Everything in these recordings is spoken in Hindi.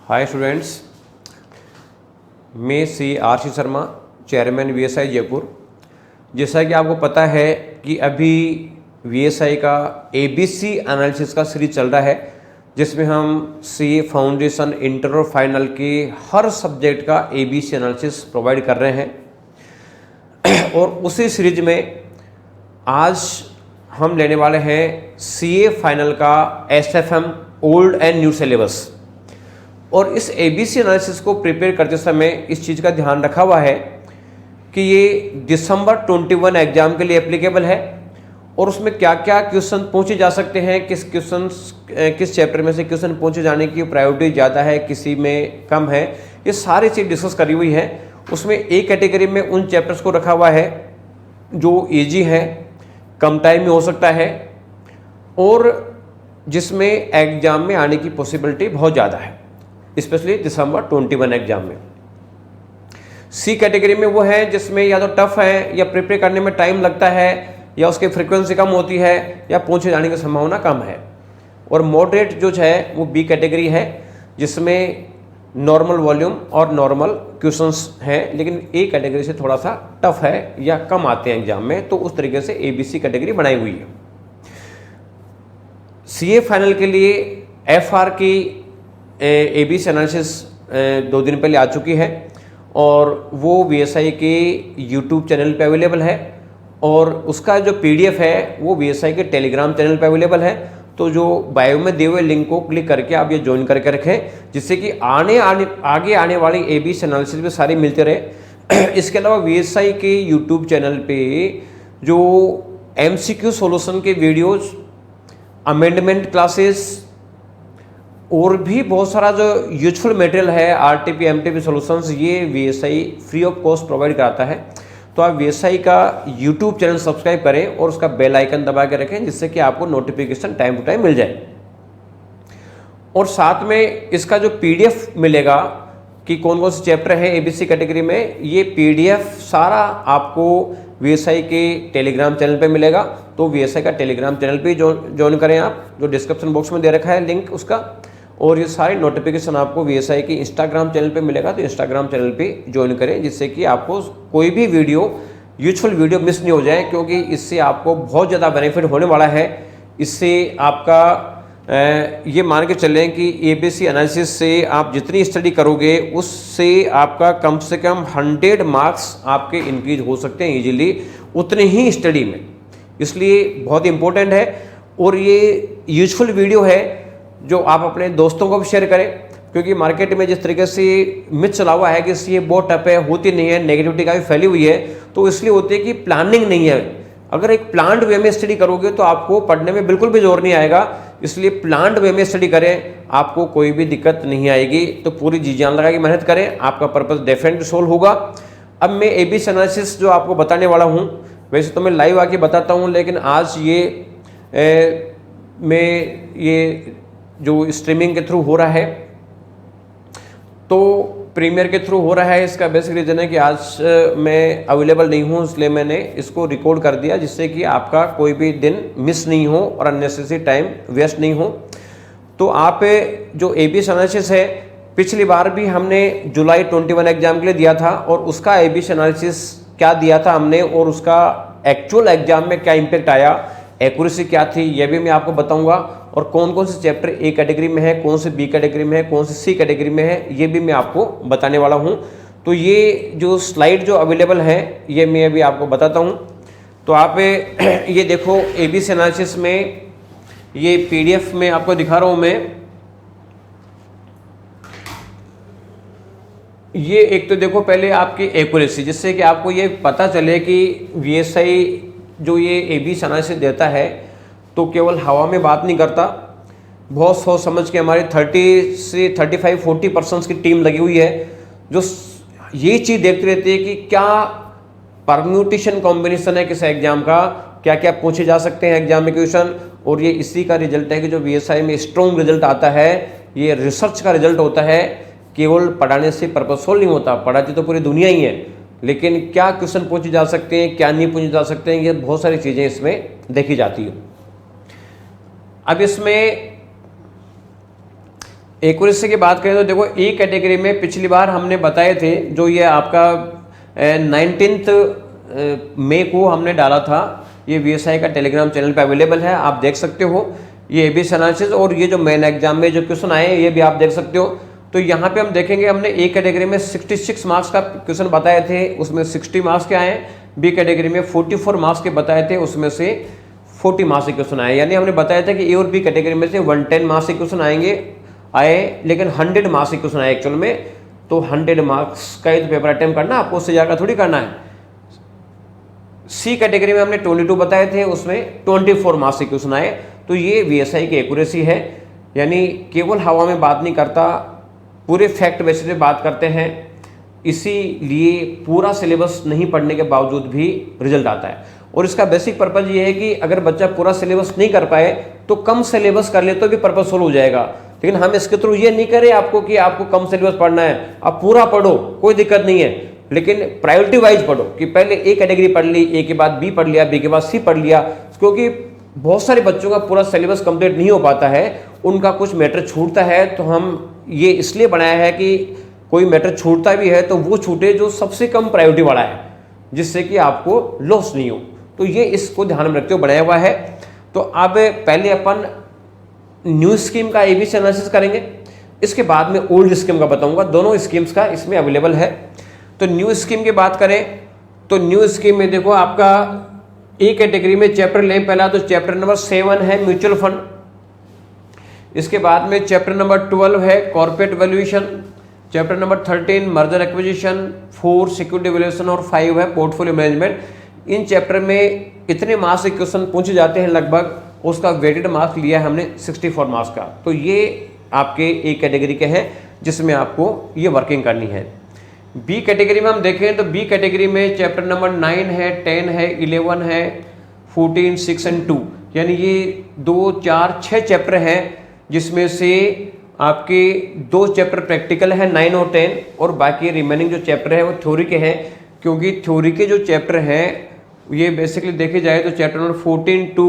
हाय स्टूडेंट्स, मैं R C Sharma, chairman VSI Jaipur. जैसा कि आपको पता है कि अभी वीएसआई का एबीसी एनालिसिस का सीरीज चल रहा है, जिसमें हम सीए फाउंडेशन, इंटर और फाइनल के हर सब्जेक्ट का एबीसी एनालिसिस प्रोवाइड कर रहे हैं। और उसी सीरीज में आज हम लेने वाले हैं सीए फाइनल का SFM old and new syllabus. और इस एबीसी एनालिसिस को प्रिपेयर करते समय इस चीज़ का ध्यान रखा हुआ है कि ये दिसंबर 21 एग्जाम के लिए एप्लीकेबल है और उसमें क्या क्या क्वेश्चन पूछे जा सकते हैं, किस चैप्टर में से क्वेश्चन पूछे जाने की प्रायोरिटी ज़्यादा है, किसी में कम है, ये सारी चीज़ डिस्कस करी हुई है। उसमें एक कैटेगरी में उन चैप्टर्स को रखा हुआ है जो ईजी है, कम टाइम में हो सकता है और जिसमें एग्जाम में आने की पॉसिबिलिटी बहुत ज़्यादा है, स्पेशली दिसंबर 21 एग्जाम में। सी कैटेगरी में वो है जिसमें या तो टफ है या प्रिपेयर करने में टाइम लगता है या उसकी फ्रीक्वेंसी कम होती है या पूछे जाने की संभावना कम है। और मॉडरेट जो है वो बी कैटेगरी है जिसमें नॉर्मल वॉल्यूम और नॉर्मल क्वेश्चंस हैं, लेकिन ए कैटेगरी से थोड़ा सा टफ है या कम आते हैं एग्जाम में, तो उस तरीके से एबीसी कैटेगरी बनाई हुई है। सीए फाइनल के लिए एफआर की एबीसी एनालिसिस 2 दिन पहले आ चुकी है और वो वीएसआई के यूट्यूब चैनल पे अवेलेबल है और उसका जो पीडीएफ है वो वीएसआई के टेलीग्राम चैनल पे अवेलेबल है। तो जो बायो में दिए हुए लिंक को क्लिक करके आप ये ज्वाइन करके रखें, जिससे कि आगे आने वाली एबीसी एनालिसिस भी सारी मिलते रहे। इसके अलावा वीएसआई के यूट्यूब चैनल पे जो एमसीक्यू सॉल्यूशन के वीडियोज, अमेंडमेंट क्लासेस और भी बहुत सारा जो यूजफुल मटेरियल है, आरटीपी एमटीपी सॉल्यूशंस, ये VSI free of cost provide कराता है। तो आप वीएसआई का यूट्यूब चैनल सब्सक्राइब करें और उसका बेल आइकन दबा के रखें, जिससे कि आपको नोटिफिकेशन टाइम टू टाइम मिल जाए। और साथ में इसका जो पीडीएफ मिलेगा कि कौन कौन से चैप्टर हैं एबीसी कैटेगरी में, ये पीडीएफ सारा आपको वीएसआई के टेलीग्राम चैनल पे मिलेगा। तो वीएसआई का टेलीग्राम चैनल पे ज्वाइन करें आप, जो डिस्क्रिप्शन बॉक्स में दे रखा है लिंक उसका। और ये सारे नोटिफिकेशन आपको वीएसआई के इंस्टाग्राम चैनल पे मिलेगा, तो इंस्टाग्राम चैनल पे ज्वाइन करें, जिससे कि आपको कोई भी वीडियो, यूजफुल वीडियो मिस नहीं हो जाए, क्योंकि इससे आपको बहुत ज़्यादा बेनिफिट होने वाला है। इससे आपका ये मान के चलें कि एबीसी एनालिसिस से आप जितनी स्टडी करोगे उससे आपका कम से कम 100 मार्क्स आपके इंक्रीज हो सकते हैं इजीली उतने ही स्टडी में। इसलिए बहुत इंपॉर्टेंट है और ये यूजफुल वीडियो है जो आप अपने दोस्तों को भी शेयर करें, क्योंकि मार्केट में जिस तरीके से मिथ चला हुआ है कि ये बहुत टफ है, होती नहीं है, नेगेटिविटी काफ़ी फैली हुई है, तो इसलिए होती है कि प्लानिंग नहीं है। अगर एक प्लान्ड वे में स्टडी करोगे तो आपको पढ़ने में बिल्कुल भी जोर नहीं आएगा, इसलिए प्लान्ड वे में स्टडी करें, आपको कोई भी दिक्कत नहीं आएगी। तो पूरी जी जान लगा के मेहनत करें, आपका पर्पस डेफिनेटली सोल्व होगा। अब मैं एबीसी एनालिसिस जो आपको बताने वाला हूँ, वैसे तो मैं लाइव आके बताता हूँ, लेकिन आज मैं ये जो स्ट्रीमिंग के थ्रू हो रहा है, तो प्रीमियर के थ्रू हो रहा है। इसका बेसिक रीज़न है कि आज मैं अवेलेबल नहीं हूँ, इसलिए मैंने इसको रिकॉर्ड कर दिया, जिससे कि आपका कोई भी दिन मिस नहीं हो और अननेसेसरी टाइम वेस्ट नहीं हो। तो आप जो एबीसी एनालिसिस है, पिछली बार भी हमने जुलाई 21 एग्जाम के लिए दिया था और उसका एबीसी एनालिसिस क्या दिया था हमने और उसका एक्चुअल एग्जाम में क्या इम्पेक्ट आया, एक्यूरेसी क्या थी, ये भी मैं आपको बताऊंगा। और कौन कौन से चैप्टर ए कैटेगरी में है, कौन से बी कैटेगरी में है, कौन से सी कैटेगरी में है, ये भी मैं आपको बताने वाला हूं। तो ये जो स्लाइड जो अवेलेबल है ये मैं अभी आपको बताता हूं। तो आप ये देखो, एबीसी एनालिसिस में ये पीडीएफ में आपको दिखा रहा हूं मैं। ये एक तो देखो पहले आपकी एक्यूरेसी, जिससे कि आपको ये पता चले कि वीएसआई जो ये एबीसी एनालिसिस देता है तो केवल हवा में बात नहीं करता, बहुत सोच समझ के हमारे 30 से 35-40% की टीम लगी हुई है जो ये चीज़ देखती रहती है कि क्या परम्यूटेशन कॉम्बिनेशन है किस एग्जाम का, क्या क्या पूछे जा सकते हैं एग्जाम में क्वेश्चन। और ये इसी का रिजल्ट है कि जो वीएसआई में स्ट्रॉन्ग रिजल्ट आता है, ये रिसर्च का रिजल्ट होता है। केवल पढ़ाने से पर्पसफुल नहीं होता, पढ़ाती तो पूरी दुनिया ही है, लेकिन क्या क्वेश्चन पूछे जा सकते हैं, क्या नहीं पूछे जा सकते हैं, ये बहुत सारी चीज़ें इसमें देखी जाती है। अब इसमें एक्यूरेसी की बात करें तो देखो ए कैटेगरी में पिछली बार हमने बताए थे, जो ये आपका 19 मई को हमने डाला था, ये VSI का टेलीग्राम चैनल पे अवेलेबल है, आप देख सकते हो। ये ABC एनालिसिस और ये जो मेन एग्जाम में जो क्वेश्चन आए ये भी आप देख सकते हो। तो यहाँ पे हम देखेंगे, हमने ए कैटेगरी में 66 मार्क्स का क्वेश्चन बताए थे, उसमें 60 मार्क्स के आए। बी कैटेगरी में 44 मार्क्स के बताए थे, उसमें से 40 मार्क्स के क्वेश्चन आए। यानी हमने बताया था कि ए और बी कैटेगरी में से 110 मार्क्स के क्वेश्चन आए, लेकिन 100 मार्क्स के क्वेश्चन आए एक्चुअल में। तो 100 मार्क्स का ही तो पेपर अटेम्प्ट करना, आपको उससे ज़्यादा थोड़ी करना है। सी कैटेगरी में हमने 22 बताए थे, उसमें 24 मार्क्स के क्वेश्चन आए। तो ये VSI की एक्यूरेसी है, यानी केवल हवा में बात नहीं करता, पूरे फैक्ट बेसिस पे बात करते हैं, इसीलिए पूरा सिलेबस नहीं पढ़ने के बावजूद भी रिजल्ट आता है। और इसका बेसिक पर्पज ये है कि अगर बच्चा पूरा सिलेबस नहीं कर पाए तो कम सिलेबस कर ले तो भी पर्पज सोल्व हो जाएगा। लेकिन हम इसके थ्रू ये नहीं करें आपको कि आपको कम सिलेबस पढ़ना है, आप पूरा पढ़ो, कोई दिक्कत नहीं है, लेकिन प्रायोरिटी वाइज पढ़ो कि पहले ए कैटेगरी पढ़ ली, ए के बाद बी पढ़ लिया, बी के बाद सी पढ़ लिया। क्योंकि बहुत सारे बच्चों का पूरा सिलेबस कंप्लीट नहीं हो पाता है, उनका कुछ मैटर छूटता है। तो हम ये इसलिए बनाया है कि कोई मैटर छूटता भी है तो वो छूटे जो सबसे कम प्रायोरिटी वाला है, जिससे कि आपको लॉस नहीं हो। तो ये इसको ध्यान में रखते हुए बनाया हुआ है। तो अब पहले अपन न्यू स्कीम का ABC एनालिसिस करेंगे, इसके बाद में ओल्ड स्कीम का बताऊंगा, दोनों स्कीम्स का इसमें अवेलेबल है। तो न्यू स्कीम की बात करें तो न्यू स्कीम में देखो आपका ए कैटेगरी में चैप्टर लें पहला, तो चैप्टर नंबर 7 है म्यूचुअल फंड। इसके बाद में चैप्टर नंबर 12 है corporate valuation, chapter number 13 merger acquisition, 4 security valuation और 5 है पोर्टफोलियो मैनेजमेंट। इन चैप्टर में इतने मार्क्स के क्वेश्चन पूछे जाते हैं लगभग, उसका वेटेड मार्क्स लिया है हमने 64 मार्क्स का। तो ये आपके ए कैटेगरी के हैं जिसमें आपको ये वर्किंग करनी है। बी कैटेगरी में हम देखें तो बी कैटेगरी में चैप्टर नंबर 9 है, 10 है, 11 है, 14, 6 एंड 2, यानी ये 2, 4, 6 चैप्टर हैं, जिसमें से आपके 2 चैप्टर प्रैक्टिकल है 9 और 10, और बाकी रिमेनिंग जो चैप्टर है वो थ्योरी के हैं। क्योंकि थ्योरी के जो चैप्टर हैं ये बेसिकली देखे जाए तो चैप्टर नंबर 14 to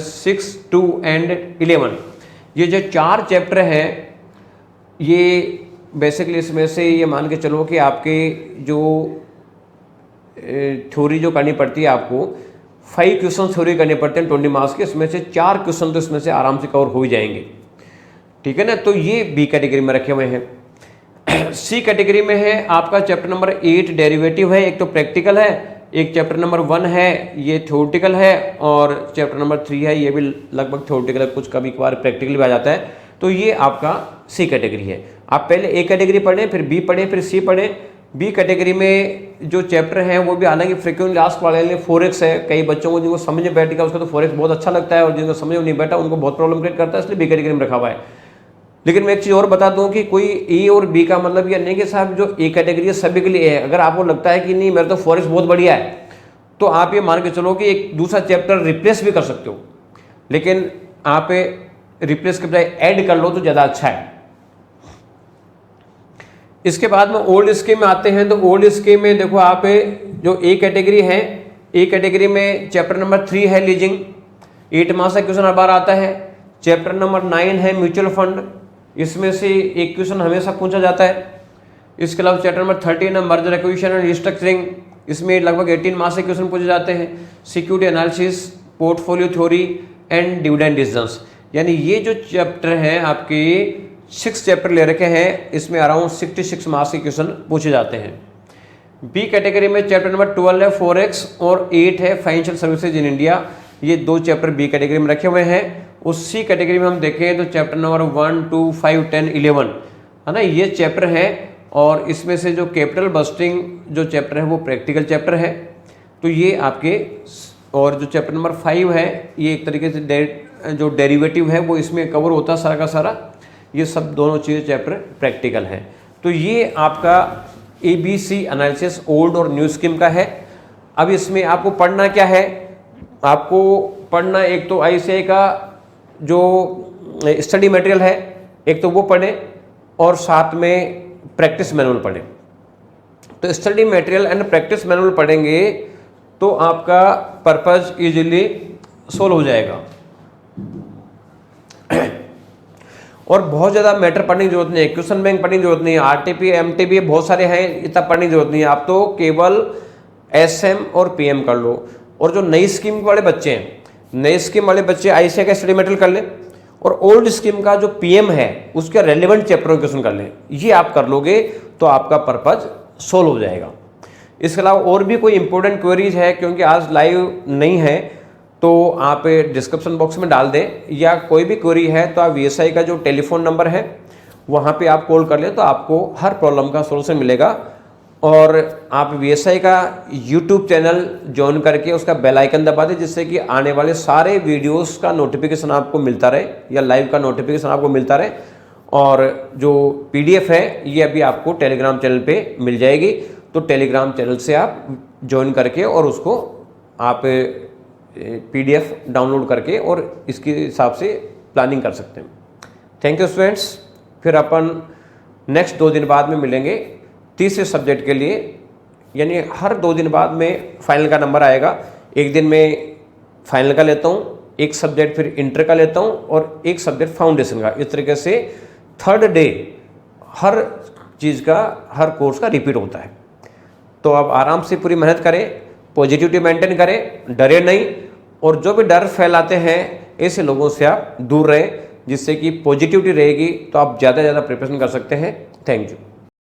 6, 2 एंड 11, ये जो 4 चैप्टर हैं ये बेसिकली इसमें से ये मान के चलो कि आपके जो थ्योरी जो करनी पड़ती है, आपको 5 क्वेश्चन थ्योरी करने पड़ते हैं 20 मार्क्स के, इसमें से 4 क्वेश्चन तो इसमें से आराम से कवर हो ही जाएंगे, ठीक है ना। तो ये बी कैटेगरी में रखे हुए हैं। सी कैटेगरी में है आपका चैप्टर नंबर 8 डेरिवेटिव है, एक तो प्रैक्टिकल है, एक चैप्टर नंबर 1 है ये थ्योरेटिकल है, और चैप्टर नंबर 3 है ये भी लगभग थ्योरेटिकल है, कुछ कभी कभार प्रैक्टिकल भी आ जाता है। तो ये आपका सी कैटेगरी है। आप पहले ए कैटेगरी पढ़ें, फिर बी पढ़ें, फिर सी पढ़ें। बी कैटेगरी में जो चैप्टर हैं वो भी हालांकि फ्रिक्वेंटली आस्क्ड वाले लिए फॉरेक्स है, कई बच्चों को जिनको समझ में बैठेगा उसका तो फॉरेक्स बहुत अच्छा लगता है, और जिनको समझ में नहीं बैठा उनको बहुत प्रॉब्लम क्रिएट करता है, इसलिए बी कैटेगरी में रखा हुआ है। लेकिन मैं एक चीज़ और बता दूं कि कोई ए और बी का मतलब ये नहीं कि साहब जो ए कैटेगरी है सभी के लिए है। अगर आपको लगता है कि नहीं मेरा तो फॉरेक्स बहुत बढ़िया है, तो आप ये मान के चलो कि एक दूसरा चैप्टर रिप्लेस भी कर सकते हो, लेकिन आप रिप्लेस के बजाय ऐड कर लो तो ज़्यादा अच्छा है। इसके बाद में ओल्ड स्कीम में आते हैं। तो ओल्ड स्कीम में देखो आप जो ए कैटेगरी है, ए कैटेगरी में चैप्टर नंबर 3 है लीजिंग, 8 मार्क्स का क्वेश्चन हर बार आता है। चैप्टर नंबर 9 है म्यूचुअल फंड, इसमें से एक क्वेश्चन हमेशा पूछा जाता है। इसके अलावा चैप्टर नंबर 13 है मर्जर एक्विजिशन एंड रिस्ट्रक्चरिंग, इसमें लगभग 18 मार्क्स के क्वेश्चन पूछे जाते हैं। Security analysis, portfolio theory and dividend decisions, यानी ये जो चैप्टर हैं आपके 6 चैप्टर ले रखे हैं, इसमें अराउंड 66 मार्क्स के क्वेश्चन पूछे जाते हैं। बी कैटेगरी में चैप्टर नंबर 12 है फॉरेक्स और 8 है फाइनेंशियल सर्विसेज इन इंडिया, ये 2 चैप्टर बी कैटेगरी में रखे हुए हैं। उस सी कैटेगरी में हम देखें तो चैप्टर नंबर 1, 2, 5, 10, 11 है ना, ये चैप्टर हैं। और इसमें से जो कैपिटल बस्टिंग जो चैप्टर है वो प्रैक्टिकल चैप्टर है। तो ये आपके, और जो चैप्टर नंबर 5 है ये एक तरीके से जो डेरिवेटिव है वो इसमें कवर होता है सारा का सारा, ये सब दोनों चीज़ें चैप्टर प्रैक्टिकल है। तो ये आपका ABC एनालिसिस ओल्ड और न्यू स्कीम का है। अब इसमें आपको पढ़ना क्या है, आपको पढ़ना एक तो ICAI का जो स्टडी मटेरियल है एक तो वो पढ़ें, और साथ में प्रैक्टिस मैनुअल पढ़ें। तो study material and practice manual पढ़ेंगे तो आपका पर्पस इजीली सोल्व हो जाएगा। और बहुत ज़्यादा मैटर पढ़ने की जरूरत नहीं है, क्वेश्चन बैंक पढ़ने की जरूरत नहीं है, आरटीपी एमटीपी बहुत सारे हैं, इतना पढ़ने की जरूरत नहीं है। आप तो केवल एसएम और पीएम कर लो। और जो नई स्कीम वाले बच्चे हैं, नई स्कीम वाले बच्चे आईसीआई का स्टडी मटेरियल कर लें और ओल्ड स्कीम का जो पीएम है उसके रेलेवेंट चैप्टर में क्वेश्चन कर लें। ये आप कर लोगे तो आपका पर्पज सोल्व हो जाएगा। इसके अलावा और भी कोई इंपॉर्टेंट क्वेरीज है, क्योंकि आज लाइव नहीं है तो आप डिस्क्रिप्शन बॉक्स में डाल दें, या कोई भी क्वेरी है तो आप वीएसआई का जो टेलीफोन नंबर है वहाँ पे आप कॉल कर लें तो आपको हर प्रॉब्लम का सोल्यूशन मिलेगा। और आप वीएसआई का यूट्यूब चैनल ज्वाइन करके उसका बेल आइकन दबा दें, जिससे कि आने वाले सारे वीडियोस का नोटिफिकेशन आपको मिलता रहे या लाइव का नोटिफिकेशन आपको मिलता रहे। और जो पीडीएफ है ये अभी आपको टेलीग्राम चैनल पे मिल जाएगी, तो टेलीग्राम चैनल से आप ज्वाइन करके और उसको आप पीडीएफ डाउनलोड करके और इसके हिसाब से प्लानिंग कर सकते हैं। Thank you students. फिर अपन नेक्स्ट 2 दिन बाद में मिलेंगे तीसरे सब्जेक्ट के लिए, यानी हर 2 दिन बाद में फाइनल का नंबर आएगा। एक दिन में फाइनल का लेता हूँ, एक सब्जेक्ट फिर इंटर का लेता हूँ और एक सब्जेक्ट फाउंडेशन का। इस तरीके से थर्ड डे हर चीज़ का, हर कोर्स का रिपीट होता है। तो आप आराम से पूरी मेहनत करें, पॉजिटिविटी मेंटेन करें, डरे नहीं, और जो भी डर फैलाते हैं ऐसे लोगों से आप दूर रहें, जिससे कि पॉजिटिविटी रहेगी तो आप ज़्यादा से ज़्यादा प्रिपरेशन कर सकते हैं। Thank you.